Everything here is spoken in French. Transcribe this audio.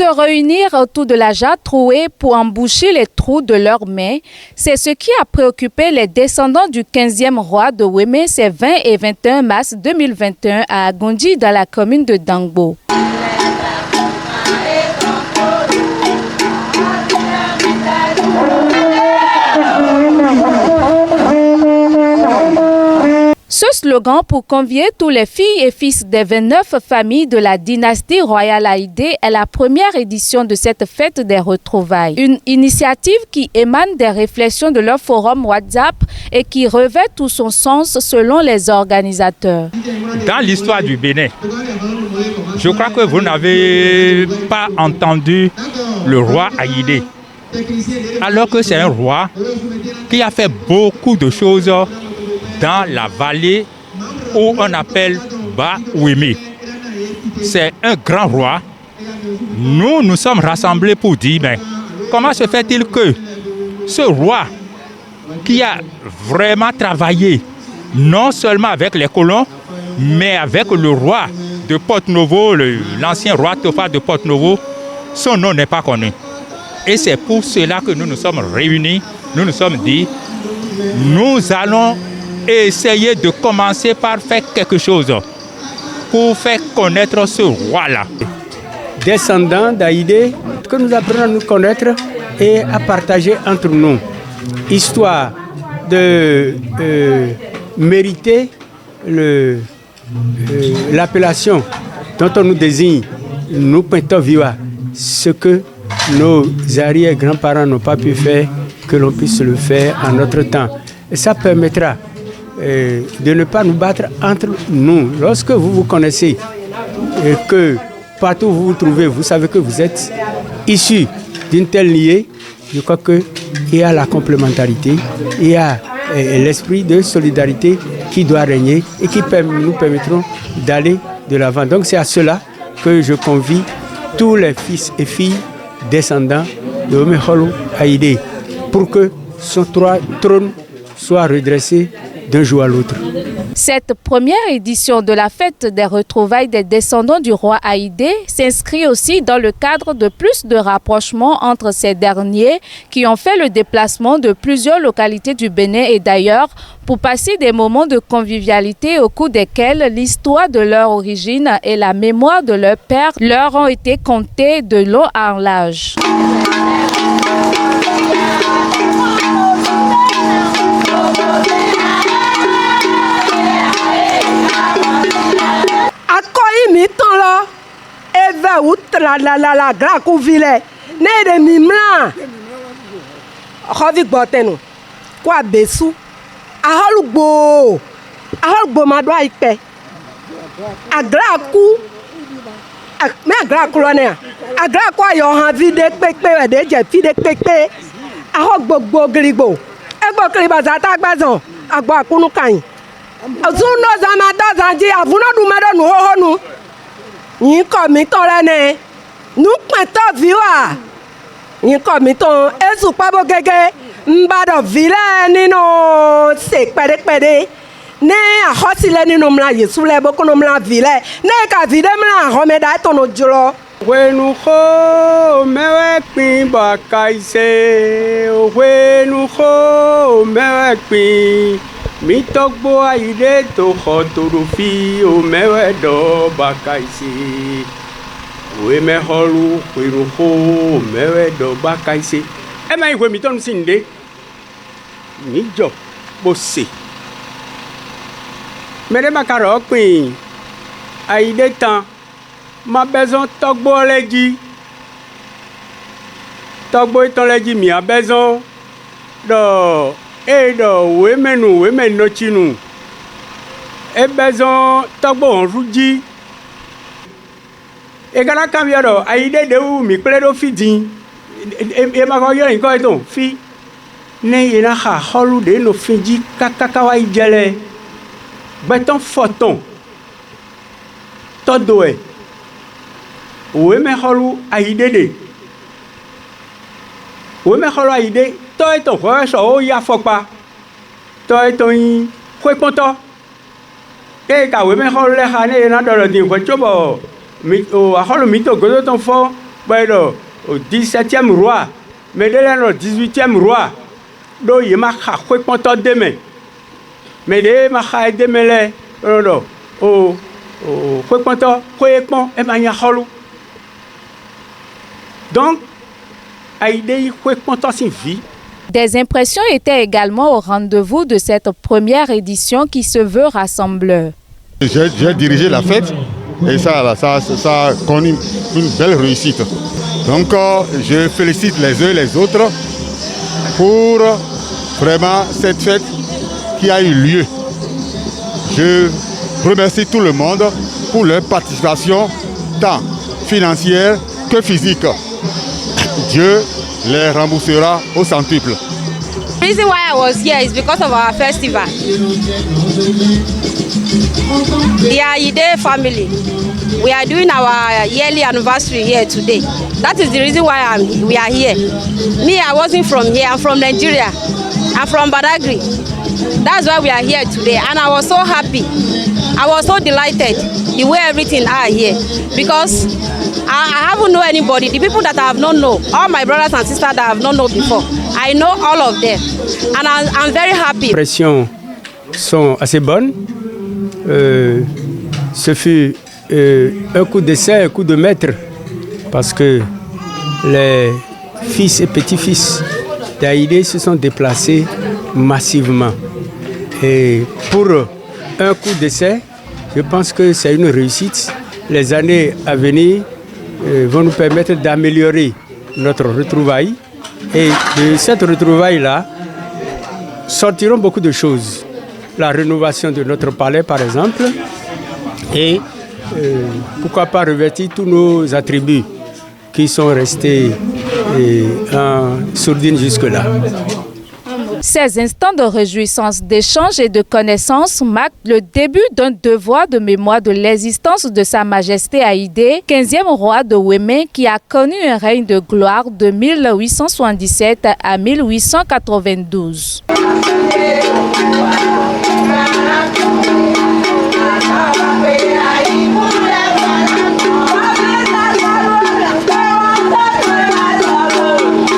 Se réunir autour de la jarre trouée pour emboucher les trous de leurs mains, c'est ce qui a préoccupé les descendants du 15e roi de Wémé ces 20 et 21 mars 2021 à Agondi dans la commune de Dangbo. Ce slogan pour convier tous les filles et fils des 29 familles de la dynastie royale Haïdé est la première édition de cette fête des retrouvailles. Une initiative qui émane des réflexions de leur forum WhatsApp et qui revêt tout son sens selon les organisateurs. Dans l'histoire du Bénin, je crois que vous n'avez pas entendu le roi Haïdé, alors que c'est un roi qui a fait beaucoup de choses dans la vallée où on appelle Bas-Wémé. C'est un grand roi. Nous sommes rassemblés pour dire, mais comment se fait-il que ce roi qui a vraiment travaillé, non seulement avec les colons, mais avec le roi de Porte-Novo, l'ancien roi Tofa de Porte-Novo, son nom n'est pas connu. Et c'est pour cela que nous nous sommes réunis, nous nous sommes dit, nous allons essayer de commencer par faire quelque chose pour faire connaître ce roi-là. Descendants d'Haïdé, que nous apprenons à nous connaître et à partager entre nous, histoire de mériter l'appellation dont on nous désigne, nous Pinto-Viwa, ce que nos arrière-grands-parents n'ont pas pu faire, que l'on puisse le faire en notre temps. Et ça permettra de ne pas nous battre entre nous. Lorsque vous vous connaissez et que partout où vous vous trouvez, vous savez que vous êtes issus d'une telle lignée, je crois qu'il y a la complémentarité, il y a l'esprit de solidarité qui doit régner et qui nous permettront d'aller de l'avant. Donc c'est à cela que je convie tous les fils et filles descendants de Wémé-Holo Haïdé pour que son trône soit redressé d'un jour à l'autre. Cette première édition de la fête des retrouvailles des descendants du roi Haïdé s'inscrit aussi dans le cadre de plus de rapprochements entre ces derniers qui ont fait le déplacement de plusieurs localités du Bénin et d'ailleurs pour passer des moments de convivialité au cours desquels l'histoire de leur origine et la mémoire de leur père leur ont été contées de long en large. Mi ton là eve outre la grand couvile ne de mimla khovi gbotenu kwa besu aholugbo ma do ipe agra ku me agra ku lo ne agra ku ayo han vide pepe we de je vide pepe ahogbogbo grigbo egbo kriba zata gbazan agbo akunu kan ozuno zama do zanji avuno du medo nu ho nu yin ko mi ton rene nu Pinto-Viwa yin ko mi ton esu pabo gege mbado vile nínú se pere ne ahosile nínú mla Yesu le boko no mla vile ne ka vide mla homeda ton ojolo wenu ho mewe pin bakaise wenu ho mewe pin mi togbo Haïdé to khotorofi o mewe do bakaisi Wémé-Holo wenu ho mewe do bakaisi e ma iwe mi ton sinde mi jo bose mere makaro pin Haïdé tan ma besoin togbo leji togbo ton leji mi a besoin do do Wémé no chinu e besoin togbo onruji e gara kam yo Haïdé de u mi pledo fidin e ma ko yo nko ton fi ne ina ha holu de no finji kakaka wa ijele beton photon todo e Wémé-Holo Haïdé de Wémé-Holo Haïdé to eton ko so ya fopa to eton yin kwe ponto e ka Wémé-Holo le ha ne na do din ko chobo mi o aholo mi to godo ton fo Bueno, au 17e roi, mais là, le 18e roi, do il m'a fait content demain. Mais il m'a fait demain, non, oh, fait content, fait bon, et m'a yaholu. Donc, Haïdé, fait content sin vie. Des impressions étaient également au rendez-vous de cette première édition qui se veut rassembleur. J'ai dirigé la fête et ça a connu une belle réussite. Donc je félicite les uns et les autres pour vraiment cette fête qui a eu lieu. Je remercie tout le monde pour leur participation tant financière que physique. Dieu les remboursera au centuple. The reason why I was here is because of our festival. The Aide family, we are doing our yearly anniversary here today. That is the reason why we are here. Me, I wasn't from here. I'm from Nigeria. I'm from Badagry. That's why we are here today. And I was so happy. I was so delighted the way everything are here. Because I haven't known anybody. The people that I have not known, all my brothers and sisters that I have not known before, I know all of them. And I'm very happy. Les impressions sont assez bonnes. Ce fut un coup d'essai, un coup de maître, parce que les fils et petits-fils d'Haïdé se sont déplacés massivement. Et pour un coup d'essai, je pense que c'est une réussite. Les années à venir vont nous permettre d'améliorer notre retrouvaille. Et de cette retrouvaille-là sortiront beaucoup de choses. La rénovation de notre palais, par exemple, et pourquoi pas revêtir tous nos attributs qui sont restés en sourdine jusque-là. Ces instants de réjouissance, d'échange et de connaissance marquent le début d'un devoir de mémoire de l'existence de Sa Majesté Haïdé, 15e roi de Wémé, qui a connu un règne de gloire de 1877 à 1892. Yeah.